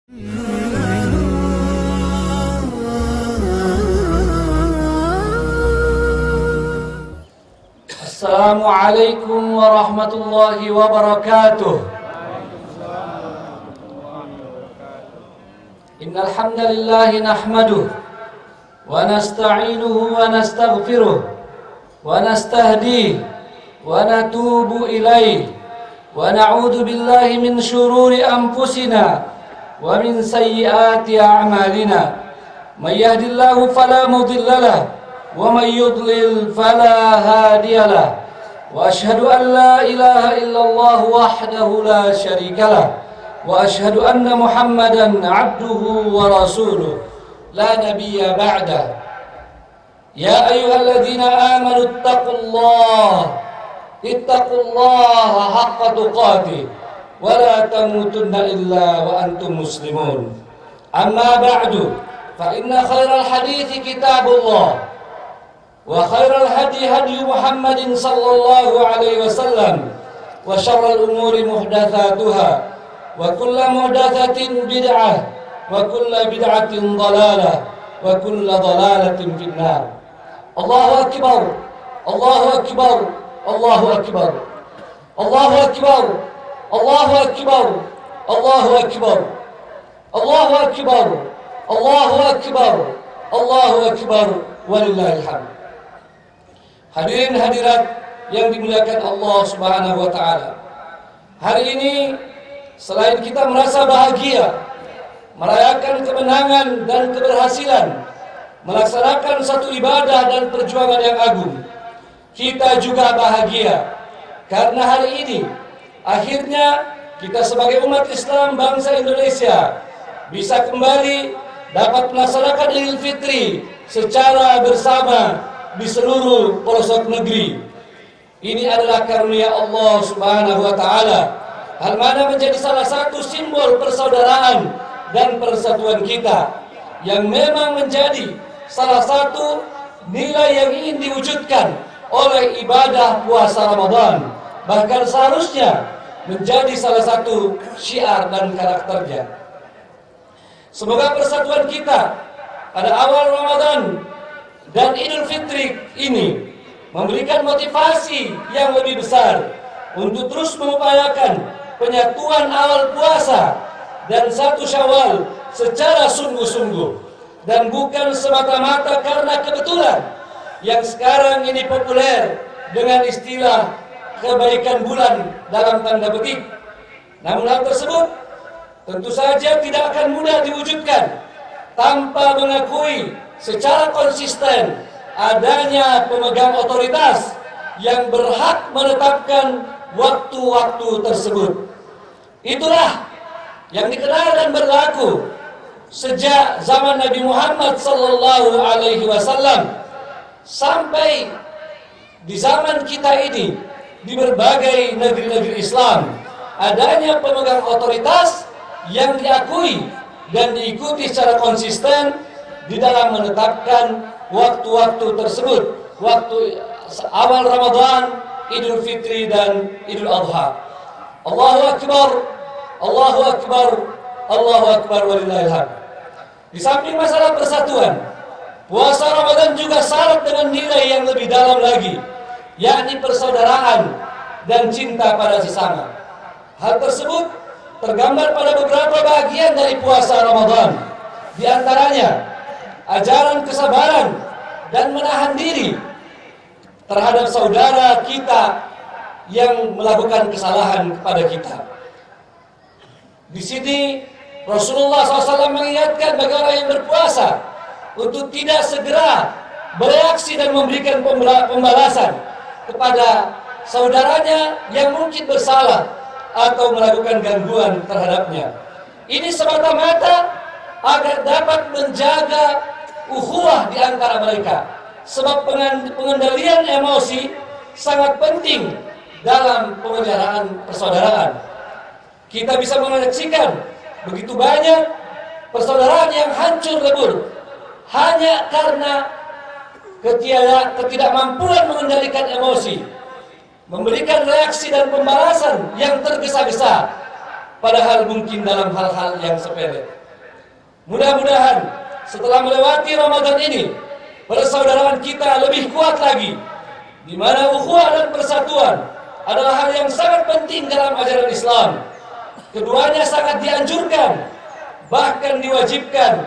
Assalamualaikum warahmatullahi wabarakatuh. Innal hamdalillah nahmaduhu wa nasta'inuhu wa nastaghfiruh wa nastahdihi wa natubu ilaihi wa na'udzu billahi min shururi anfusina wa min sayyiati a'malina. May yahdihillahu fala mudilla lahu wa may yudlil fala hadiya lahu. Wa asyhadu an la ilaha illallah wahdahu la syarika lahu wa asyhadu anna Muhammadan abduhu wa rasuluh la nabiyya ba'da. Ya ayyuhalladzina amanu ittaqullaha haqqa tuqatih wa la tamutunna illa wa antum muslimun. Amma ba'du, fa inna khairal hadithi kitabullah wa khairal hadi hadi Muhammadin sallallahu alaihi wasallam wa syarrul umuri muhdatsatuha wa kullu muhdatsatin bid'ah wa kullu bid'atin dhalalah wa kullu dhalalatin finnar. Allahu akbar, Allahu akbar, Allahu akbar, Allahu akbar, Allahu akbar, Allahu akbar, Allahu akbar, Allahu akbar, Allahu akbar, walillahil hamd. Hadirin hadirat yang dimuliakan Allah Subhanahu wa taala. Hari ini selain kita merasa bahagia, merayakan kemenangan dan keberhasilan, melaksanakan satu ibadah dan perjuangan yang agung, kita juga bahagia karena hari ini akhirnya kita sebagai umat Islam bangsa Indonesia bisa kembali dapat melaksanakan Idul Fitri secara bersama di seluruh pelosok negeri. Ini adalah karunia Allah Subhanahu wa taala, hal mana menjadi salah satu simbol persaudaraan dan persatuan kita yang memang menjadi salah satu nilai yang ingin diwujudkan oleh ibadah puasa Ramadan, bahkan seharusnya menjadi salah satu syiar dan karakternya. Semoga persatuan kita pada awal Ramadan dan Idul Fitri ini memberikan motivasi yang lebih besar untuk terus mengupayakan penyatuan awal puasa dan 1 Syawal secara sungguh-sungguh, dan bukan semata-mata karena kebetulan yang sekarang ini populer dengan istilah kebaikan bulan dalam tanda petik. Namun hal tersebut tentu saja tidak akan mudah diwujudkan tanpa mengakui secara konsisten adanya pemegang otoritas yang berhak menetapkan waktu-waktu tersebut. Itulah yang dikenal dan berlaku sejak zaman Nabi Muhammad sallallahu alaihi wasallam sampai di zaman kita ini. Di berbagai negeri-negeri Islam adanya pemegang otoritas yang diakui dan diikuti secara konsisten di dalam menetapkan waktu-waktu tersebut, waktu awal Ramadan, Idul Fitri dan Idul Adha. Allahu akbar, Allahu akbar, Allahu akbar, walillahil hamd. Di samping masalah persatuan, puasa Ramadan juga syarat dengan nilai yang lebih dalam lagi, yakni persaudaraan dan cinta pada sesama. Hal tersebut tergambar pada beberapa bagian dari puasa Ramadan. Di antaranya ajaran kesabaran dan menahan diri terhadap saudara kita yang melakukan kesalahan kepada kita. Di sini Rasulullah SAW mengingatkan bagi orang yang berpuasa untuk tidak segera bereaksi dan memberikan pembalasan kepada saudaranya yang mungkin bersalah atau melakukan gangguan terhadapnya. Ini semata-mata agar dapat menjaga ukhuwah di antara mereka. Sebab pengendalian emosi sangat penting dalam pemeliharaan persaudaraan. Kita bisa menyaksikan begitu banyak persaudaraan yang hancur lebur hanya karena ketidakmampuan mengendalikan emosi, memberikan reaksi dan pembalasan yang tergesa-gesa padahal mungkin dalam hal-hal yang sepele. Mudah-mudahan setelah melewati Ramadan ini, persaudaraan kita lebih kuat lagi, di mana ukhuwah dan persatuan adalah hal yang sangat penting dalam ajaran Islam. Keduanya sangat dianjurkan, bahkan diwajibkan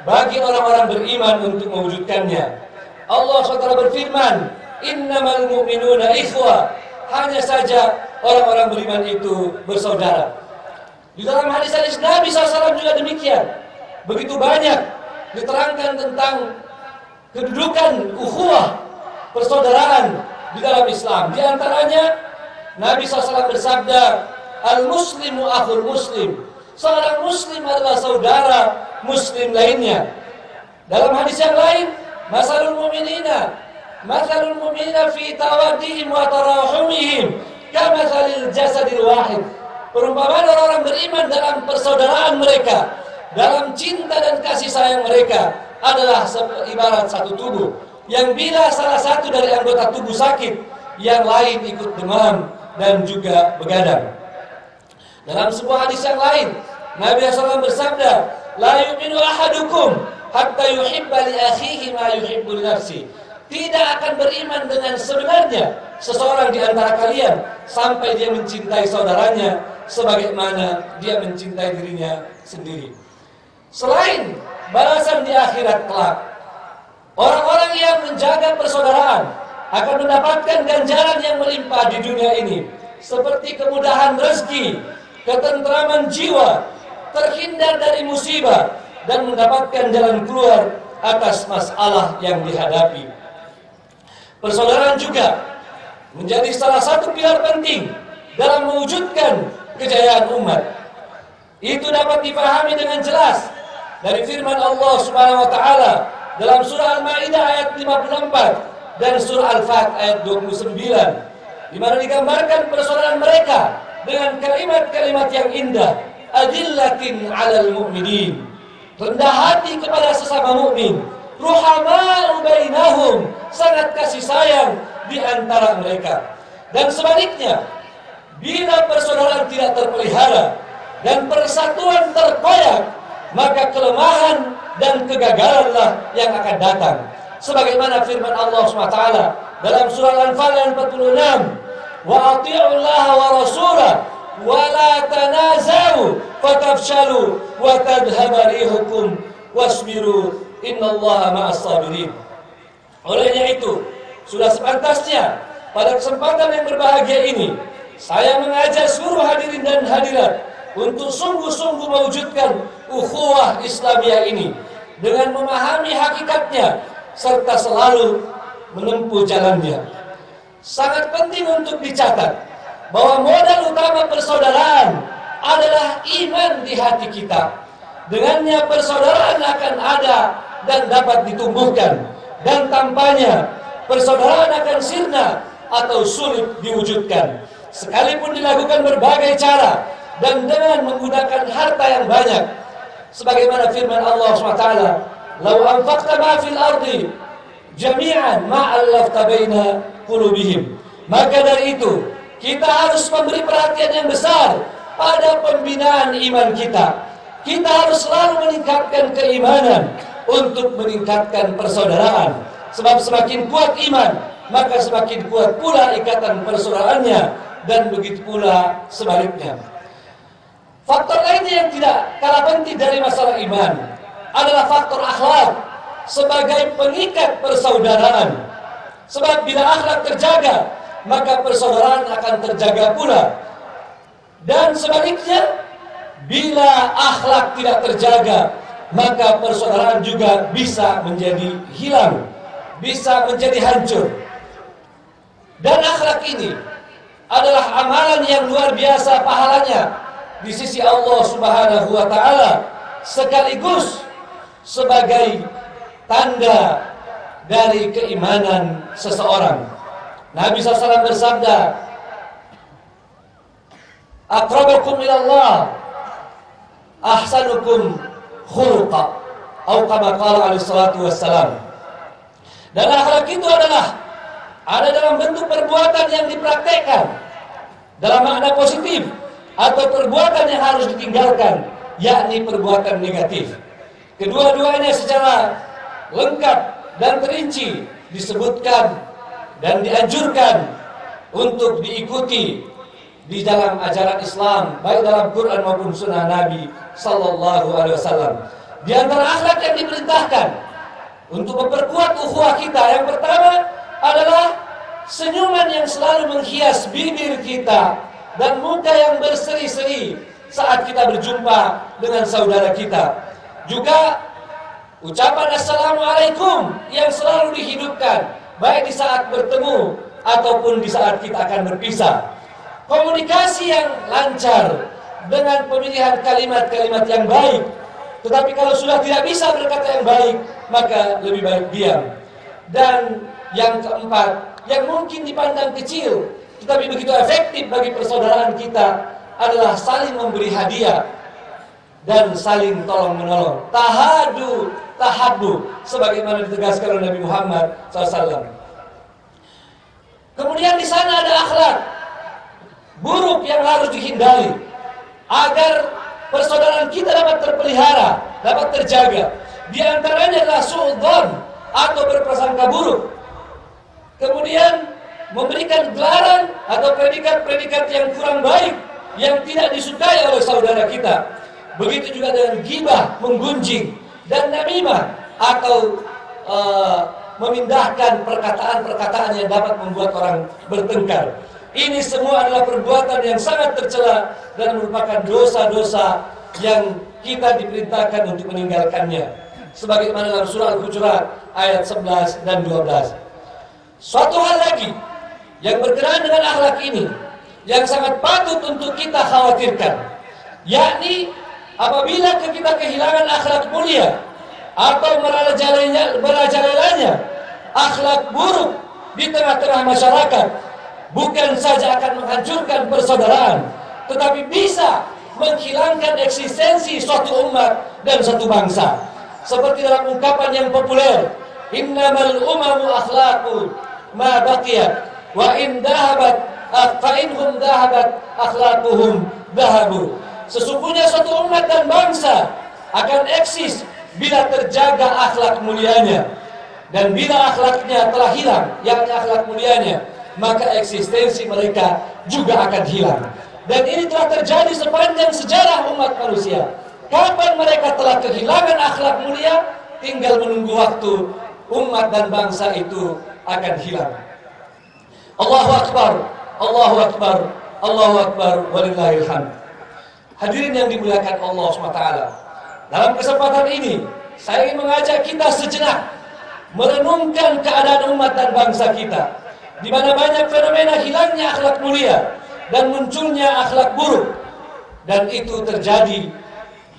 bagi orang-orang beriman untuk mewujudkannya. Allah SWT berfirman, innamal mu'minuna ikhwah, hanya saja orang-orang beriman itu bersaudara. Di dalam hadis-hadis Nabi SAW juga demikian. Begitu banyak diterangkan tentang kedudukan ukhuwah, persaudaraan di dalam Islam. Di antaranya Nabi SAW bersabda, al-muslimu akhul muslim, seorang muslim adalah saudara muslim lainnya. Dalam hadis yang lain, masalul mu'minina fi tawaddihim wa tarahumihim kamathalil jasadil wahid. Perumpamaan orang-orang beriman dalam persaudaraan mereka, dalam cinta dan kasih sayang mereka adalah ibarat satu tubuh yang bila salah satu dari anggota tubuh sakit, yang lain ikut demam dan juga begadang. Dalam sebuah hadis yang lain, Nabi SAW bersabda, la yu'minu ahadukum hatta yuhibba li akhihi ma yuhibbu li nafsi. Tidak akan beriman dengan sebenarnya seseorang di antara kalian sampai dia mencintai saudaranya sebagaimana dia mencintai dirinya sendiri. Selain balasan di akhirat kelak, orang-orang yang menjaga persaudaraan akan mendapatkan ganjaran yang melimpah di dunia ini, seperti kemudahan rezeki, ketentraman jiwa, terhindar dari musibah, dan mendapatkan jalan keluar atas masalah yang dihadapi. Persaudaraan juga menjadi salah satu pilar penting dalam mewujudkan kejayaan umat. Itu dapat dipahami dengan jelas dari firman Allah Subhanahu wa taala dalam surah Al-Maidah ayat 54 dan surah Al-Fat ayat 29, di mana digambarkan persaudaraan mereka dengan kalimat-kalimat yang indah, adillatin 'alal mu'minin, rendah hati kepada sesama mukmin, ruhama'u bainahum, sangat kasih sayang di antara mereka. Dan sebaliknya, bila persaudaraan tidak terpelihara dan persatuan terkoyak, maka kelemahan dan kegagalanlah yang akan datang. Sebagaimana firman Allah SWT dalam surah Al-Anfal ayat 46, wa ati'ullaha wa rasulah wa la tanaza'u fatafshalu wa tadhhaba rihukum wasbiru innallaha ma'as sabirin. Olehnya itu, sudah sepantasnya pada kesempatan yang berbahagia ini saya mengajak seluruh hadirin dan hadirat untuk sungguh-sungguh mewujudkan ukhuwah Islamiyah ini dengan memahami hakikatnya serta selalu menempuh jalannya. Sangat penting untuk dicatat bahwa modal utama persaudaraan adalah iman di hati kita. Dengannya persaudaraan akan ada dan dapat ditumbuhkan, dan tanpanya persaudaraan akan sirna atau sulit diwujudkan. Sekalipun dilakukan berbagai cara dan dengan menggunakan harta yang banyak, sebagaimana firman Allah SWT, "Lau anfaqta ma fil ardi jami'an ma allafta baina qulubihim." Maka dari itu, kita harus memberi perhatian yang besar pada pembinaan iman kita. Kita harus selalu meningkatkan keimanan untuk meningkatkan persaudaraan. Sebab semakin kuat iman, maka semakin kuat pula ikatan persaudaraannya, dan begitu pula sebaliknya. Faktor lainnya yang tidak kalah penting dari masalah iman adalah faktor akhlak sebagai pengikat persaudaraan. Sebab bila akhlak terjaga, maka persaudaraan akan terjaga pula. Dan sebaliknya, bila akhlak tidak terjaga, maka persaudaraan juga bisa menjadi hilang, bisa menjadi hancur. Dan akhlak ini adalah amalan yang luar biasa pahalanya di sisi Allah Subhanahu wa taala, sekaligus sebagai tanda dari keimanan seseorang. Nabi SAW bersabda, "Aqrabukum ilallah ahsanukum khuluqa," atau kama qala alaihi salatu wassalam. Dan akhlak itu adalah ada dalam bentuk perbuatan yang dipraktekkan dalam makna positif, atau perbuatan yang harus ditinggalkan, yakni perbuatan negatif. Kedua-duanya secara lengkap dan terinci disebutkan dan dianjurkan untuk diikuti di dalam ajaran Islam, baik dalam Quran maupun Sunnah Nabi Sallallahu Alaihi Wasallam. Di antara akhlak yang diperintahkan untuk memperkuat ukhuwah kita, yang pertama adalah senyuman yang selalu menghias bibir kita dan muka yang berseri-seri saat kita berjumpa dengan saudara kita. Juga ucapan Assalamualaikum yang selalu dihidupkan, baik di saat bertemu ataupun di saat kita akan berpisah. Komunikasi yang lancar dengan pemilihan kalimat-kalimat yang baik. Tetapi kalau sudah tidak bisa berkata yang baik, maka lebih baik diam. Dan yang keempat, yang mungkin dipandang kecil tetapi begitu efektif bagi persaudaraan kita, adalah saling memberi hadiah dan saling tolong-menolong. Tahadu, tahabbu, sebagaimana ditegaskan oleh Nabi Muhammad SAW. Kemudian di sana ada akhlak buruk yang harus dihindari agar persaudaraan kita dapat terpelihara, dapat terjaga. Di antaranya adalah su'udzon atau berprasangka buruk. Kemudian memberikan gelaran atau predikat-predikat yang kurang baik, yang tidak disukai oleh saudara kita. Begitu juga dengan ghibah, menggunjing, dan namimah atau memindahkan perkataan-perkataan yang dapat membuat orang bertengkar. Ini semua adalah perbuatan yang sangat tercela dan merupakan dosa-dosa yang kita diperintahkan untuk meninggalkannya. Sebagaimana dalam surah Al-Hujurat ayat 11 dan 12. Suatu hal lagi yang berkenaan dengan akhlak ini yang sangat patut untuk kita khawatirkan, yakni apabila kita kehilangan akhlak mulia atau merajalelanya akhlak buruk di tengah-tengah masyarakat, bukan saja akan menghancurkan persaudaraan, tetapi bisa menghilangkan eksistensi suatu umat dan satu bangsa. Seperti dalam ungkapan yang populer, innamal umamu akhlaqu ma baqiyat wa in dahabat fa inhum dahabat akhlaquhum dahabu. Sesungguhnya suatu umat dan bangsa akan eksis bila terjaga akhlak mulianya, dan bila akhlaknya telah hilang, yakni akhlak mulianya, maka eksistensi mereka juga akan hilang. Dan ini telah terjadi sepanjang sejarah umat manusia. Kapan mereka telah kehilangan akhlak mulia, tinggal menunggu waktu, umat dan bangsa itu akan hilang. Allahu Akbar, Allahu Akbar, Allahu Akbar, walillahil hamd. Hadirin yang dimuliakan Allah SWT, dalam kesempatan ini saya ingin mengajak kita sejenak merenungkan keadaan umat dan bangsa kita, di mana banyak fenomena hilangnya akhlak mulia dan munculnya akhlak buruk, dan itu terjadi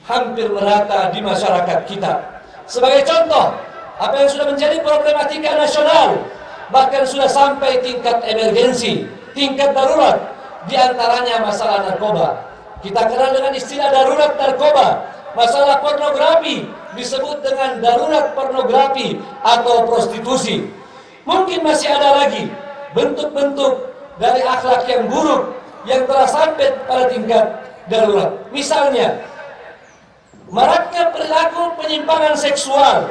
hampir merata di masyarakat kita. Sebagai contoh, apa yang sudah menjadi problematika nasional, bahkan sudah sampai tingkat emergensi, tingkat darurat, di antaranya masalah narkoba. Kita kenal dengan istilah darurat narkoba. Masalah pornografi disebut dengan darurat pornografi atau prostitusi. Mungkin masih ada lagi bentuk-bentuk dari akhlak yang buruk yang telah sampai pada tingkat darurat. Misalnya, maraknya perilaku penyimpangan seksual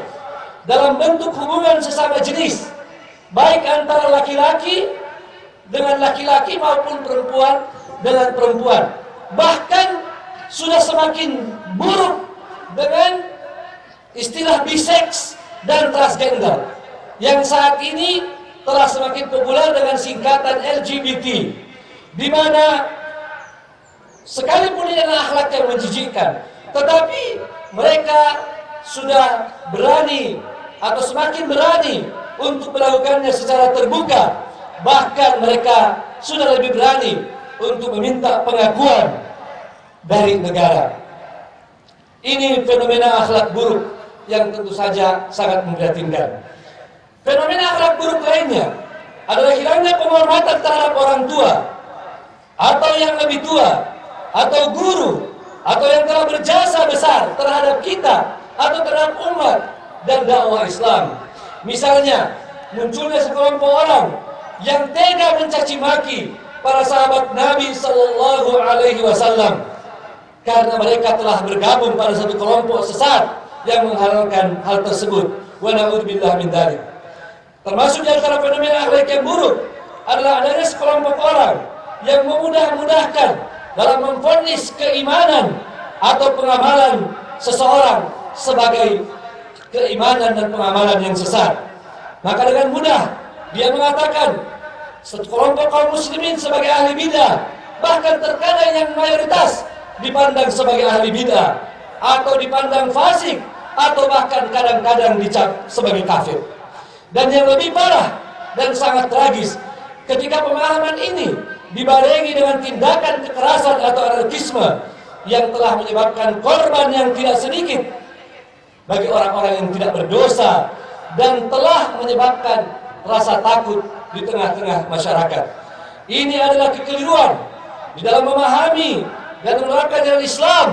dalam bentuk hubungan sesama jenis, baik antara laki-laki dengan laki-laki maupun perempuan dengan perempuan. Bahkan sudah semakin buruk dengan istilah biseks dan transgender, yang saat ini telah semakin populer dengan singkatan LGBT, di mana sekalipun ini adalah akhlak yang menjijikkan, tetapi mereka sudah berani atau semakin berani untuk melakukannya secara terbuka. Bahkan mereka sudah lebih berani untuk meminta pengakuan dari negara. Ini fenomena akhlak buruk yang tentu saja sangat memprihatinkan. Fenomena akhlak buruk lainnya adalah hilangnya penghormatan terhadap orang tua, atau yang lebih tua, atau guru, atau yang telah berjasa besar terhadap kita atau terhadap umat dan dakwah Islam. Misalnya, munculnya sekelompok orang yang tega mencaci maki para sahabat Nabi Sallallahu Alaihi Wasallam, karena mereka telah bergabung pada satu kelompok sesat yang menghalalkan hal tersebut. Wa na'udzubillah min dzalik. Termasuk di antara fenomena akhlak yang buruk adalah adanya sekelompok orang yang memudah-mudahkan dalam memvonis keimanan atau pengamalan seseorang sebagai keimanan dan pengamalan yang sesat. Maka dengan mudah dia mengatakan sekelompok kaum muslimin sebagai ahli bidah, bahkan terkadang yang mayoritas dipandang sebagai ahli bidah atau dipandang fasik atau bahkan kadang-kadang dicap sebagai kafir. Dan yang lebih parah dan sangat tragis, ketika pemahaman ini dibarengi dengan tindakan kekerasan atau anarkisme yang telah menyebabkan korban yang tidak sedikit bagi orang-orang yang tidak berdosa dan telah menyebabkan rasa takut di tengah-tengah masyarakat. Ini adalah kekeliruan di dalam memahami dan menerapkan jalan Islam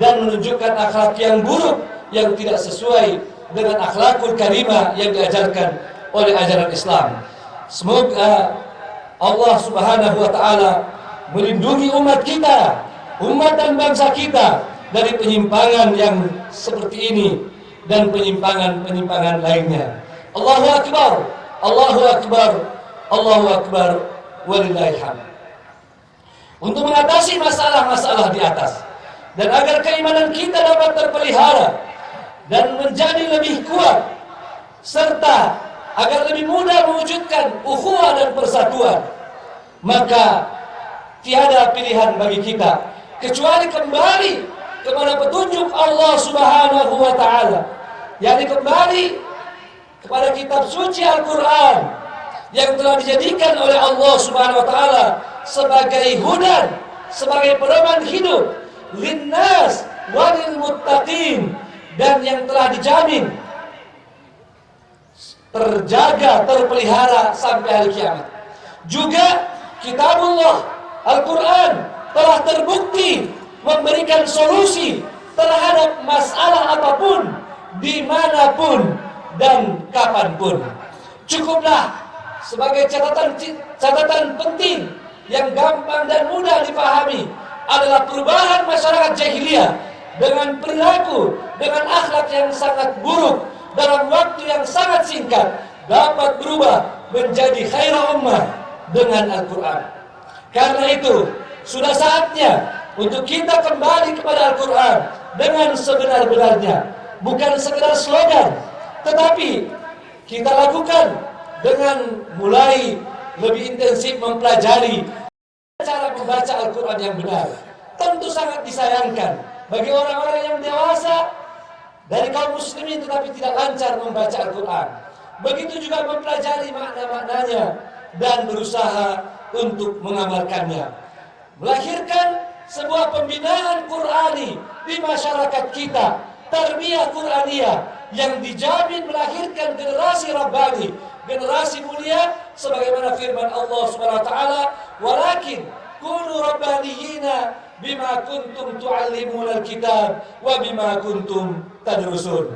dan menunjukkan akhlak yang buruk yang tidak sesuai dengan akhlakul karimah yang diajarkan oleh ajaran Islam. Semoga Allah Subhanahu wa taala melindungi umat kita, umat dan bangsa kita dari penyimpangan yang seperti ini dan penyimpangan-penyimpangan lainnya. Allahu akbar, Allahu akbar, Allahu akbar, walillahil hamd. Untuk mengatasi masalah-masalah di atas dan agar keimanan kita dapat terpelihara dan menjadi lebih kuat, serta agar lebih mudah mewujudkan ukhuwah dan persatuan, maka tiada pilihan bagi kita kecuali kembali kepada petunjuk Allah Subhanahu wa taala, yakni kembali kepada kitab suci Al-Qur'an yang telah dijadikan oleh Allah Subhanahu wa taala sebagai hudan, sebagai pedoman hidup linnas walil muttaqin, dan yang telah dijamin terjaga, terpelihara sampai hari kiamat. Juga kitabullah Al-Quran telah terbukti memberikan solusi terhadap masalah apapun, dimanapun dan kapanpun. Cukuplah sebagai catatan penting yang gampang dan mudah dipahami adalah perubahan masyarakat jahiliyah dengan perilaku, dengan akhlak yang sangat buruk dalam waktu yang sangat singkat dapat berubah menjadi khairul ummah dengan Al-Quran. Karena itu sudah saatnya untuk kita kembali kepada Al-Quran dengan sebenar-benarnya, bukan sekedar slogan, tetapi kita lakukan dengan mulai lebih intensif mempelajari cara membaca Al-Quran yang benar. Tentu sangat disayangkan bagi orang-orang yang dewasa dari kaum muslimin tetapi tidak lancar membaca Al-Quran. Begitu juga mempelajari makna-maknanya dan berusaha untuk mengamalkannya. Melahirkan sebuah pembinaan Qur'ani di masyarakat kita, tarbiyah Qur'aniyah yang dijamin melahirkan generasi rabbani, generasi mulia sebagaimana firman Allah Subhanahu wa taala, "Walakin kunu rabbaniyina bima kuntum tu'allimuna al-kitab wa bima kuntum tadrusun."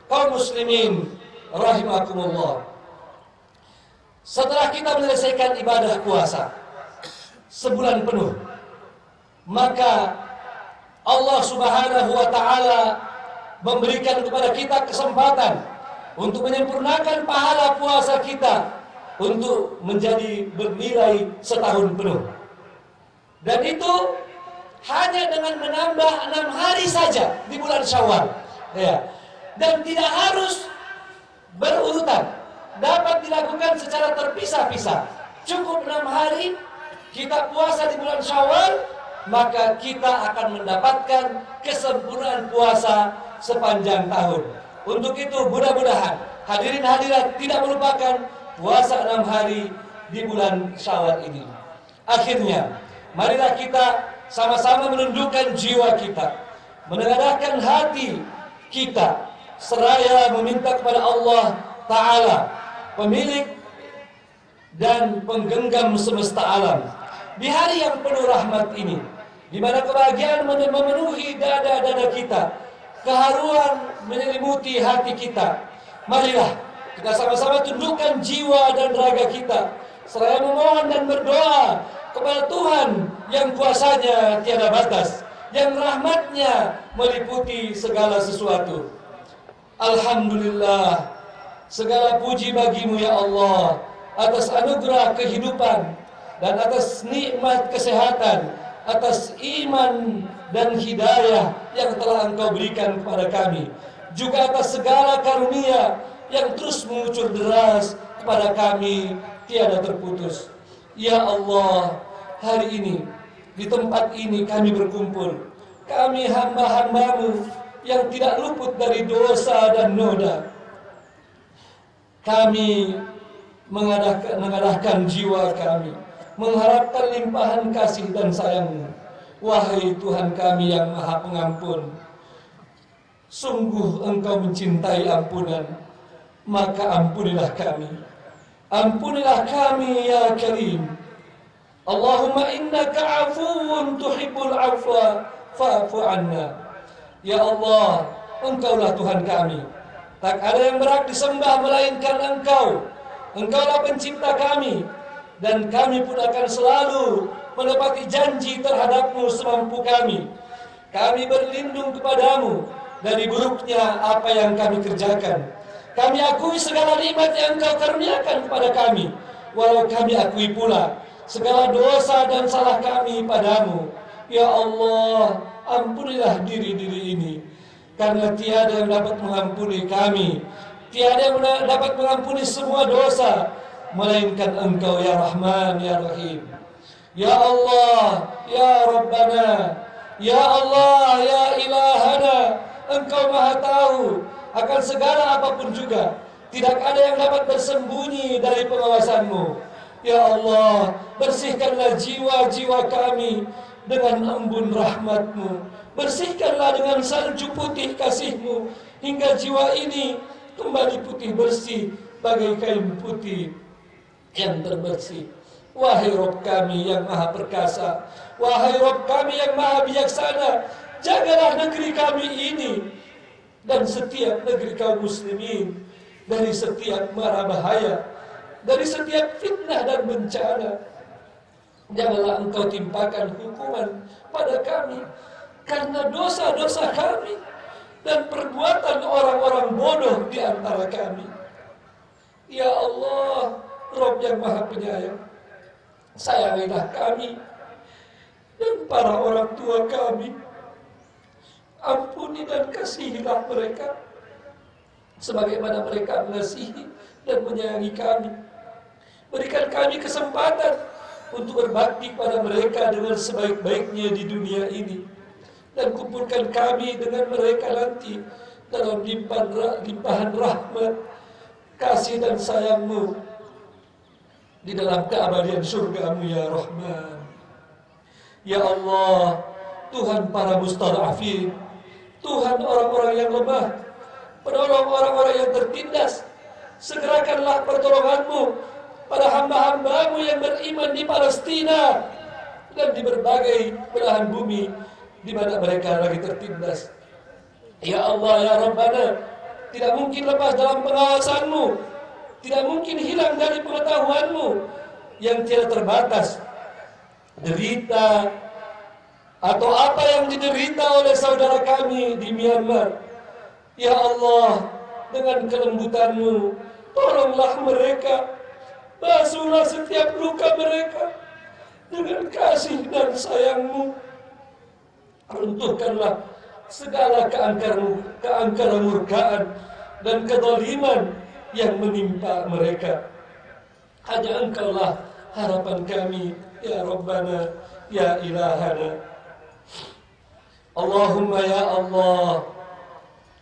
Kaum muslimin rahimakumullah, setelah kita menyelesaikan ibadah puasa sebulan penuh, maka Allah Subhanahu wa taala memberikan kepada kita kesempatan untuk menyempurnakan pahala puasa kita untuk menjadi bernilai setahun penuh. Dan itu hanya dengan menambah 6 hari saja di bulan Syawal, ya. Dan tidak harus berurutan, dapat dilakukan secara terpisah-pisah. Cukup 6 hari kita puasa di bulan Syawal, maka kita akan mendapatkan kesempurnaan puasa sepanjang tahun. Untuk itu mudah-mudahan hadirin hadirat tidak melupakan puasa 6 hari di bulan Syawal ini. Akhirnya, marilah kita sama-sama menundukkan jiwa kita, menengadahkan hati kita, seraya meminta kepada Allah Ta'ala, pemilik dan penggenggam semesta alam, di hari yang penuh rahmat ini, di mana kebahagiaan memenuhi dada-dada kita, keharuan menyelimuti hati kita. Marilah kita sama-sama tundukkan jiwa dan raga kita, seraya memohon dan berdoa kepada Tuhan yang kuasanya tiada batas, yang rahmatnya meliputi segala sesuatu. Alhamdulillah, segala puji bagimu ya Allah atas anugerah kehidupan dan atas nikmat kesehatan, atas iman dan hidayah yang telah Engkau berikan kepada kami, juga atas segala karunia yang terus mengucur deras kepada kami tiada terputus. Ya Allah, hari ini di tempat ini kami berkumpul, kami hamba-hambamu yang tidak luput dari dosa dan noda. Kami mengadahkan jiwa kami, mengharapkan limpahan kasih dan sayang-Mu. Wahai Tuhan kami yang Maha Pengampun, sungguh Engkau mencintai ampunan, maka ampunilah kami. Ampunilah kami ya Karim. Allahumma innaka afuwun tuhibbul afwa fa'fu anna. Ya Allah, Engkaulah Tuhan kami. Tak ada yang berhak disembah melainkan Engkau. Engkaulah pencipta kami, dan kami pun akan selalu menepati janji terhadap-Mu semampu kami. Kami berlindung kepadamu dari buruknya apa yang kami kerjakan. Kami akui segala nikmat yang Engkau karuniakan kepada kami, walau kami akui pula segala dosa dan salah kami padamu. Ya Allah, ampunilah diri-diri ini, karena tiada yang dapat mengampuni kami, tiada yang dapat mengampuni semua dosa melainkan Engkau ya Rahman ya Rahim. Ya Allah, ya Rabbana, ya Allah, ya Ilahana, Engkau Maha tahu akan segala apapun juga. Tidak ada yang dapat bersembunyi dari pengawasan-Mu. Ya Allah, bersihkanlah jiwa-jiwa kami dengan embun rahmat-Mu. Bersihkanlah dengan salju putih kasih-Mu, hingga jiwa ini kembali putih bersih bagai kain putih yang terbersih. Wahai Rabb kami yang Maha Perkasa, wahai Rabb kami yang Maha Bijaksana, jagalah negeri kami ini dan setiap negeri kaum muslimin dari setiap mara bahaya, dari setiap fitnah dan bencana. Janganlah Engkau timpakan hukuman pada kami karena dosa-dosa kami dan perbuatan orang-orang bodoh di antara kami. Ya Allah, Rabb yang Maha Penyayang, sayangilah kami dan para orang tua kami. Ampuni dan kasihilah mereka sebagaimana mereka mengasihi dan menyayangi kami. Berikan kami kesempatan untuk berbakti pada mereka dengan sebaik-baiknya di dunia ini, dan kumpulkan kami dengan mereka nanti dalam limpahan rahmat, kasih dan sayang-Mu di dalam keabadian surga-Mu ya Rahman. Ya Allah, Tuhan para mustad'afin, Tuhan orang-orang yang lemah, penolong orang-orang yang tertindas. Segerakanlah pertolongan-Mu pada hamba-hamba-Mu yang beriman di Palestina dan di berbagai belahan bumi di mana mereka lagi tertindas. Ya Allah, ya Rabbana, tidak mungkin lepas dalam pengawasan-Mu, tidak mungkin hilang dari pengetahuan-Mu yang tiada terbatas. Derita atau apa yang diderita oleh saudara kami di Myanmar, ya Allah, dengan kelembutan-Mu, tolonglah mereka, basuhlah setiap luka mereka dengan kasih dan sayang-Mu. Runtuhkanlah segala keangkara murkaan dan kezaliman yang menimpa mereka. Hanya Engkaulah harapan kami, ya Rabbana, ya Ilahana. Allahumma ya Allah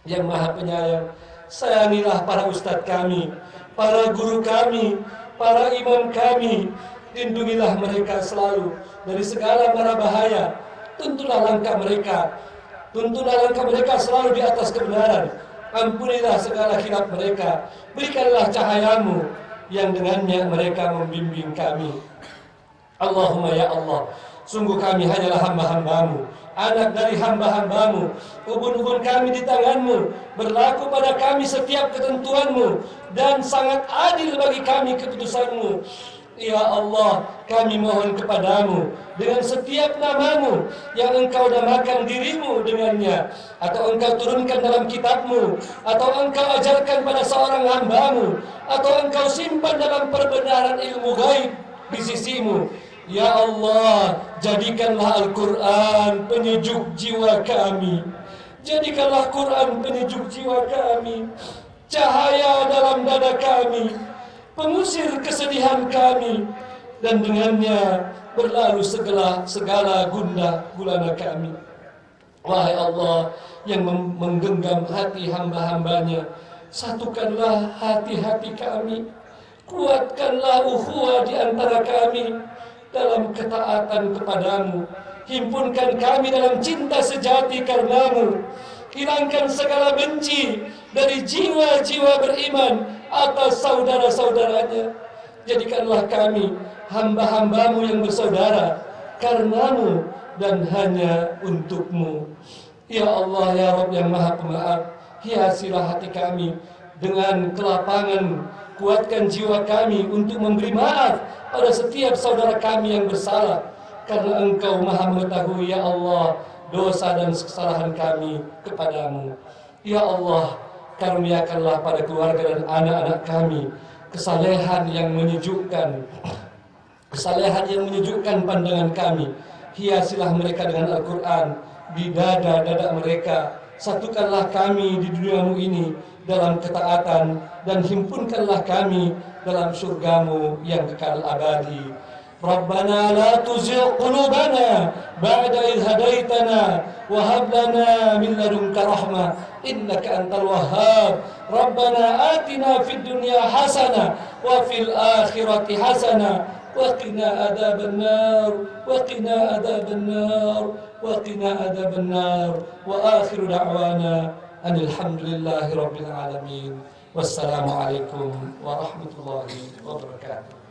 yang Maha Penyayang, sayangilah para ustadz kami, para guru kami, para imam kami. Lindungilah mereka selalu dari segala mara bahaya. Tuntunlah langkah mereka selalu di atas kebenaran. Ampunilah segala khilaf mereka. Berikanlah cahaya-Mu yang dengannya mereka membimbing kami. Allahumma ya Allah, sungguh kami hanyalah hamba-hamba-Mu, anak dari hamba-hamba-Mu. Ubun-ubun kami di tangan-Mu, berlaku pada kami setiap ketentuan-Mu, dan sangat adil bagi kami keputusan-Mu. Ya Allah, kami mohon kepadamu dengan setiap namamu yang engkau namakan dirimu dengannya, atau engkau turunkan dalam kitabmu, atau engkau ajarkan pada seorang hambamu, atau engkau simpan dalam perbenaran ilmu gaib di sisimu. Ya Allah, jadikanlah Al-Quran penyejuk jiwa kami. Jadikanlah Quran penyejuk jiwa kami, cahaya dalam dada kami, pengusir kesedihan kami, dan dengannya berlalu segala gundah gulana kami. Wahai Allah yang menggenggam hati hamba-hambanya, satukanlah hati-hati kami, kuatkanlah ukhuwah di antara kami dalam ketaatan kepadamu, himpunkan kami dalam cinta sejati karenamu, hilangkan segala benci dari jiwa-jiwa beriman atas saudara-saudaranya. Jadikanlah kami hamba-hambamu yang bersaudara karenamu dan hanya untukmu. Ya Allah, ya Rabb yang maha pemaaf, hiasilah hati kami dengan kelapangan, kuatkan jiwa kami untuk memberi maaf pada setiap saudara kami yang bersalah, karena Engkau maha mengetahui ya Allah dosa dan kesalahan kami kepadamu. Ya Allah, karuniakanlah pada keluarga dan anak-anak kami kesalehan yang menyejukkan, kesalehan yang menyejukkan pandangan kami. Hiasilah mereka dengan Al-Quran di dada-dada mereka. Satukanlah kami di duniamu ini dalam ketaatan, dan himpunkanlah kami dalam surgamu yang kekal abadi. Rabbana la tuzigh qulubana ba'da idh hadaitana wa hab lana min ladunka rahmah innaka antal wahhab. Rabbana atina fid dunya hasanah wa fil akhirati hasanah wa qina adzaban nar wa qina adzaban nar wa qina adzaban nar. Wa akhiru da'wana alhamdulillahi rabbil alamin. Wassalamu alaikum warahmatullahi wabarakatuh.